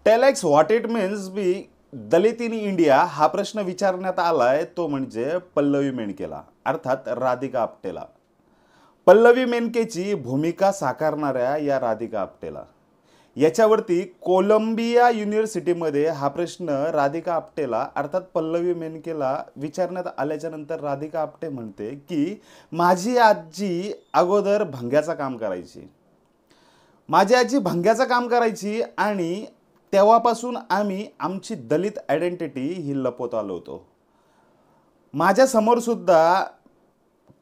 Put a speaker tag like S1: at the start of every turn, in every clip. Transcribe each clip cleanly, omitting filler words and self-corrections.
S1: Telex what it means be Dalit in India हा प्रश्न विचारण्यात आलाय तो म्हणजे पल्लवी मेनकेला अर्थात राधिका आपटेला. पल्लवी मेनकेची भूमिका साकारणाऱ्या या राधिका आपटेला याच्यावरती कोलंबिया युनिव्हर्सिटीमध्ये हा प्रश्न राधिका आपटेला अर्थात पल्लवी मेनकेला विचारण्यात आल्याच्या नंतर राधिका आपटे म्हणते की माझी आजी अगोदर भंग्याचं काम करायची. माझी आजी भंग्याचं काम करायची आणि तेव्हापासून आम्ही आमची दलित आयडेंटिटी ही लपवत आलो होतो. माझ्या समोर सुद्धा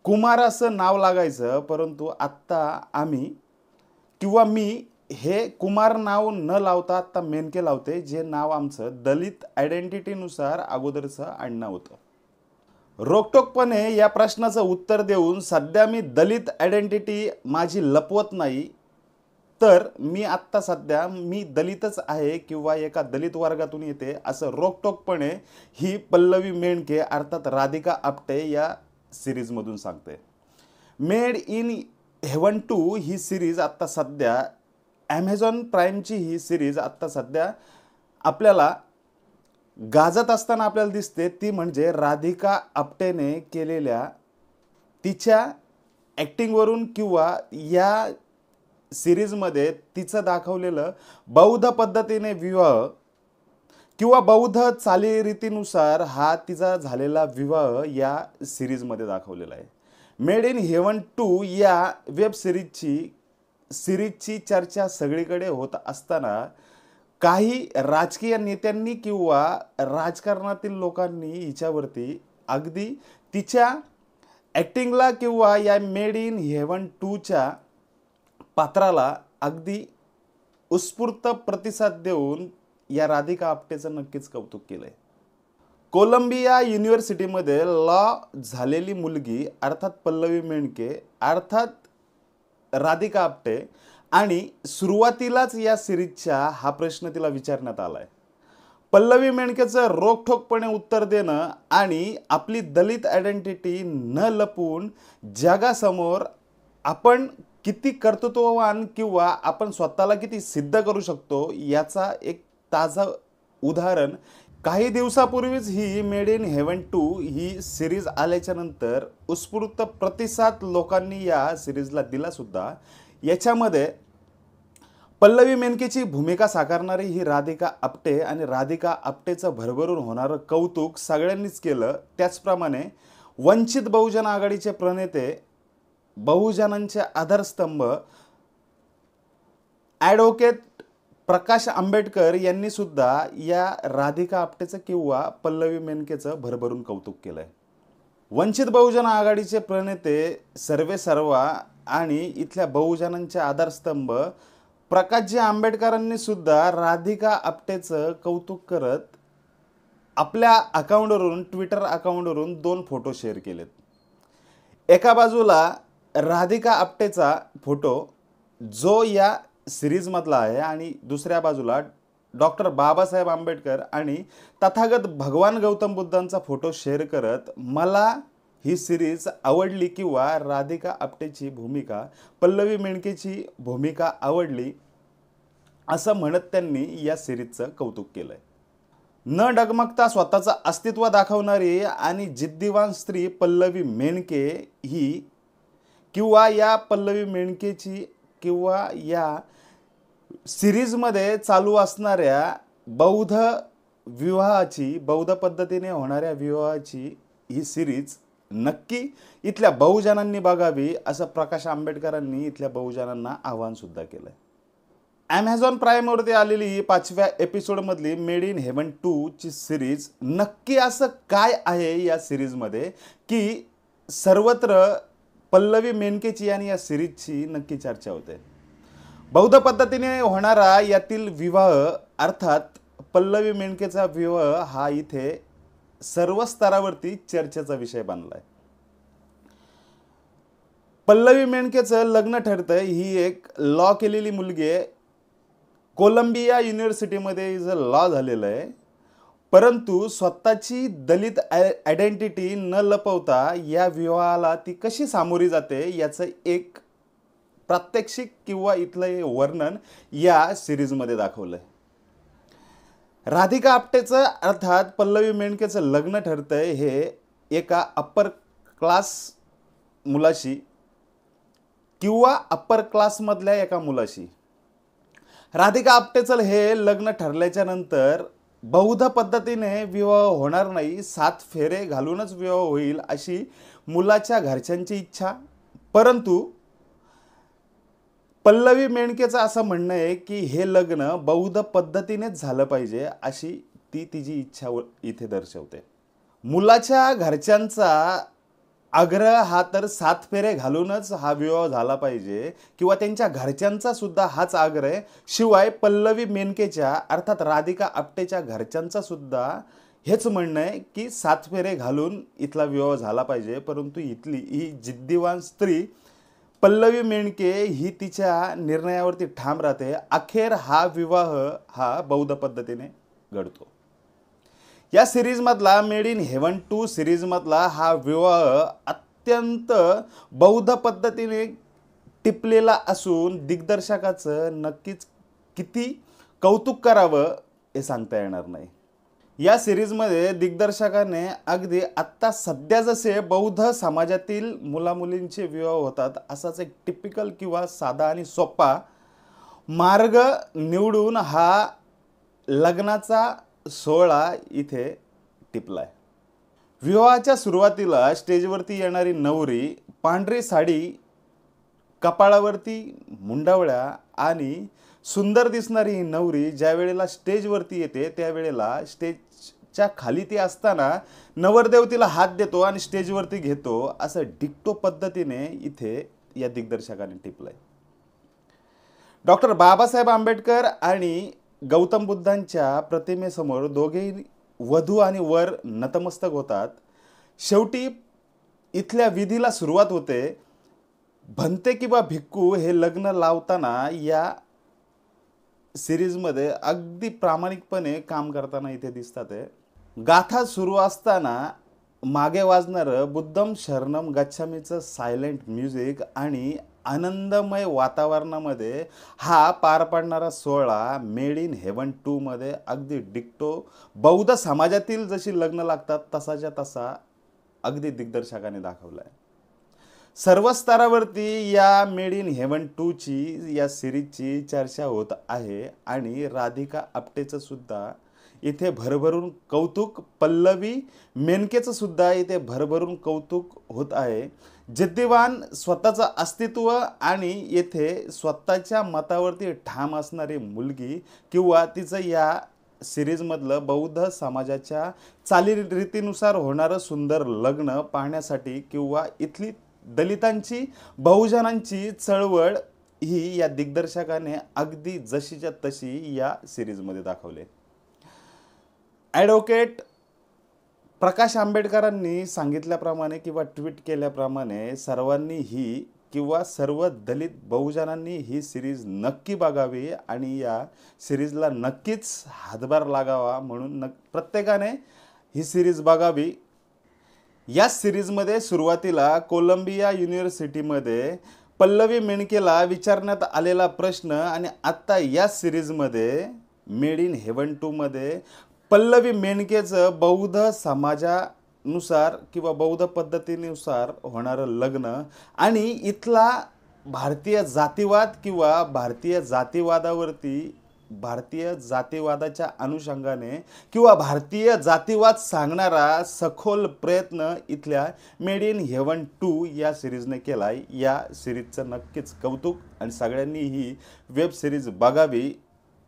S1: कुमार असं नाव लागायचं, परंतु आत्ता आम्ही किंवा मी हे कुमार नाव न लावता आत्ता मेनके लावते, जे नाव आमचं दलित आयडेंटिटीनुसार अगोदरचं आडनाव होतं. रोखठोकपणे या प्रश्नाचं उत्तर देऊन सध्या मी दलित आयडेंटिटी माझी लपवत नाही, तर मी आत्ता सध्या मी दलितच आहे किंवा एका दलित वर्गातून येते असं रोखठोकपणे ही पल्लवी मेनके अर्थात राधिका आपटे या सिरीजमधून सांगते. मेड इन हेवन 2 ही सिरीज आत्ता सध्या ॲमेझॉन प्राईमची ही सिरीज आत्ता सध्या आपल्याला गाजत असताना आपल्याला दिसते. ती म्हणजे राधिका आपटेने केलेल्या तिच्या ॲक्टिंगवरून किंवा या सिरीजमध्ये तिचं दाखवलेलं बौद्ध पद्धतीने विवाह किंवा बौद्ध चालीरीतीनुसार हा तिचा झालेला विवाह या सिरीजमध्ये दाखवलेला आहे. मेड इन हेवन 2 या वेब सिरीजची चर्चा सगळीकडे होत असताना काही राजकीय नेत्यांनी किंवा राजकारणातील लोकांनी हिच्यावरती अगदी तिच्या ॲक्टिंगला किंवा या मेड इन हेवन 2च्या पात्राला अगदी उत्स्फूर्त प्रतिसाद देऊन या राधिका आपटेचं नक्कीच कौतुक केलंय. कोलंबिया युनिव्हर्सिटीमध्ये लॉ झालेली मुलगी अर्थात पल्लवी मेनके अर्थात राधिका आपटे आणि सुरुवातीलाच या सिरीजच्या हा प्रश्न तिला विचारण्यात आलाय. पल्लवी मेनकेचं रोखठोकपणे उत्तर देणं आणि आपली दलित आयडेंटिटी न लपवून जगासमोर आपण किती कर्तृत्ववान किंवा आपण स्वतःला किती सिद्ध करू शकतो याचा एक ताजा उदाहरण काही दिवसापूर्वीच ही मेड इन हेवन 2 ही सिरीज आल्याच्या नंतर उत्स्फूर्त प्रतिसाद लोकांनी या सिरीजला दिला सुद्धा. याच्यामध्ये पल्लवी मेनकेची भूमिका साकारणारी ही राधिका आपटे आणि राधिका आपटेचं भरभरून होणारं कौतुक सगळ्यांनीच केलं. त्याचप्रमाणे वंचित बहुजन आघाडीचे प्रणेते बहुजनांचे आधारस्तंभ ॲडव्होकेट प्रकाश आंबेडकर यांनी सुद्धा या राधिका आपटेचं किंवा पल्लवी मेनकेचं भरभरून कौतुक केलंय. वंचित बहुजन आघाडीचे प्रणेते सर्वेसर्वा आणि इथल्या बहुजनांचे आधारस्तंभ प्रकाशजी आंबेडकरांनी सुद्धा राधिका आपटेचं कौतुक करत आपल्या अकाउंटवरून ट्विटर अकाउंटवरून 2 फोटो शेअर केलेत. एका बाजूला राधिका आपटेचा फोटो जो या सिरीजमधला आहे आणि दुसऱ्या बाजूला डॉक्टर बाबासाहेब आंबेडकर आणि तथागत भगवान गौतम बुद्धांचा फोटो शेअर करत मला ही सिरीज आवडली किंवा राधिका आपटेची भूमिका पल्लवी मेनकेची भूमिका आवडली असं म्हणत त्यांनी या सिरीजचं कौतुक केलंय. न डगमगता स्वतःचं अस्तित्व दाखवणारी आणि जिद्दीवान स्त्री पल्लवी मेनके ही किंवा या पल्लवी मेनकेची किंवा या सिरीजमध्ये चालू असणाऱ्या बौद्ध विवाहाची बौद्ध पद्धतीने होणाऱ्या विवाहाची ही सिरीज नक्की इथल्या बहुजनांनी बघावी असं प्रकाश आंबेडकरांनी इथल्या बहुजनांना आवाहन सुद्धा केलंय. ॲमेझॉन प्राईमवरती आलेली ही 5व्या एपिसोडमधली मेड इन हेवन 2 ची सिरीज नक्की असं काय आहे या सिरीजमध्ये की सर्वत्र पल्लवी मेनकेची आणि या सिरीजची नक्की चर्चा होते. बौद्ध पद्धतीने होणारा यातील विवाह अर्थात पल्लवी मेनकेचा विवाह हा इथे सर्व स्तरावरती चर्चेचा विषय बनलाय. पल्लवी मेनकेचं लग्न ठरतंय. ही एक लॉ केलेली मुलगी आहे. कोलंबिया युनिव्हर्सिटीमध्ये हिचं लॉ झालेलं आहे, परंतु स्वतःची दलित आयडेंटिटी न लपवता या विवाहाला ती कशी सामोरी जाते याचं एक प्रात्यक्षिक किंवा इथलं वर्णन या सिरीजमध्ये दाखवलंय. राधिका आपटेचं अर्थात पल्लवी मेंढकेचं लग्न ठरतंय हे एका अप्पर क्लास मुलाशी किंवा अप्पर क्लासमधल्या एका मुलाशी. राधिका आपटेचं हे लग्न ठरल्याच्या नंतर बौद्ध पद्धतीने विवाह होणार नाही, 7 फेरे घालूनच विवाह होईल अशी मुलाच्या घरच्यांची इच्छा. परंतु पल्लवी मेंढकेचं असं म्हणणं आहे की हे लग्न बौद्ध पद्धतीनेच झालं पाहिजे अशी ती तिची इच्छा इथे दर्शवते. मुलाच्या घरच्यांचा आग्रह हा तर 7 फेरे घालूनच हा विवाह झाला पाहिजे किंवा त्यांच्या घरच्यांचा सुद्धा हाच आग्रह आहे. शिवाय पल्लवी मेनकेच्या अर्थात राधिका आपटेच्या घरच्यांचा सुद्धा हेच म्हणणं आहे की 7 फेरे घालून इथला विवाह झाला पाहिजे. परंतु इथली ही जिद्दीवान स्त्री पल्लवी मेंढके ही तिच्या निर्णयावरती ठाम राहते. अखेर हा विवाह हा बौद्ध पद्धतीने घडतो. या सिरीजमधला मेड इन हेवन 2 सिरीजमधला हा विवाह अत्यंत बौद्ध पद्धतीने टिपलेला असून दिग्दर्शकाचं नक्कीच किती कौतुक करावं हे सांगता येणार नाही. या सिरीजमध्ये दिग्दर्शकाने अगदी आत्ता सध्या जसे बौद्ध समाजातील मुलामुलींचे विवाह होतात असाच एक टिपिकल किंवा साधा आणि सोपा मार्ग निवडून हा लग्नाचा सोहळा इथे टिपलाय. विवाहाच्या सुरुवातीला स्टेजवरती येणारी नवरी पांढरी साडी, कपाळावरती मुंडावळ्या आणि सुंदर दिसणारी ही नवरी ज्या वेळेला स्टेजवरती येते त्यावेळेला स्टेजच्या खाली ती असताना नवरदेव तिला हात देतो आणि स्टेजवरती घेतो असं डिक्टो पद्धतीने इथे या दिग्दर्शकाने टिपलंय. डॉक्टर बाबासाहेब आंबेडकर आणि गौतम बुद्धांच्या प्रतिमेसमोर दोघेही वधू आणि वर नतमस्तक होतात. शेवटी इथल्या विधीला सुरुवात होते. भंते किंवा भिक्खू हे लग्न लावताना या सिरीजमध्ये अगदी प्रामाणिकपणे काम करताना इथे दिसतात. गाथा सुरू असताना मागे वाजणारं बुद्धम शरणम गच्छामीचं सायलेंट म्युझिक आणि आनंदमय वातावरणामध्ये हा पार पडणारा सोहळा मेड इन हेवन 2 मध्ये अगदी डिक्टो बौद्ध समाजातील जशी लग्न लागतात तसाच्या तसा अगदी दिग्दर्शकाने दाखवलाय. सर्व स्तरावरती या मेड इन हेवन 2 ची या सिरीजची चर्चा होत आहे आणि राधिका आपटेचं सुद्धा इथे भरभरून कौतुक, पल्लवी मेनकेचं सुद्धा इथे भरभरून कौतुक होत आहे. जिद्दीवान, स्वतःचं अस्तित्व आणि येथे स्वतःच्या मतावरती ठाम असणारी मुलगी किंवा तिचं या सिरीजमधलं बौद्ध समाजाच्या चालीरीतीनुसार होणारं सुंदर लग्न पाहण्यासाठी किंवा इथली दलितांची, बहुजनांची चळवळ ही या दिग्दर्शकाने अगदी जशीच्या तशी या सिरीजमध्ये दाखवले. ॲडव्होकेट प्रकाश आंबेडकरांनी सांगितल्याप्रमाणे किंवा ट्विट केल्याप्रमाणे सर्वांनी ही किंवा सर्व दलित बहुजनांनी ही सिरीज नक्की बघावी आणि या सिरीजला नक्कीच हातभार लागावा म्हणून प्रत्येकाने ही सिरीज बघावी. या सिरीजमध्ये सुरुवातीला कोलंबिया युनिव्हर्सिटीमध्ये पल्लवी मेंढकेला विचारण्यात आलेला प्रश्न आणि आत्ता या सिरीजमध्ये मेड इन हेवन 2 मध्ये पल्लवी मेंढकेचं बौद्ध समाजानुसार किंवा बौद्ध पद्धतीनुसार होणारं लग्न आणि इथला भारतीय जातीवाद किंवा भारतीय जातीवादावरती भारतीय जातीवादाच्या अनुषंगाने किंवा भारतीय जातीवाद सांगणारा सखोल प्रयत्न इथल्या मेड इन हेवन 2 या सिरीजने केलाय. या सिरीजचं नक्कीच कौतुक आणि सगळ्यांनी ही वेब सिरीज बघावी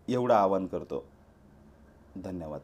S1: एवढं आवाहन करतो. धन्यवाद.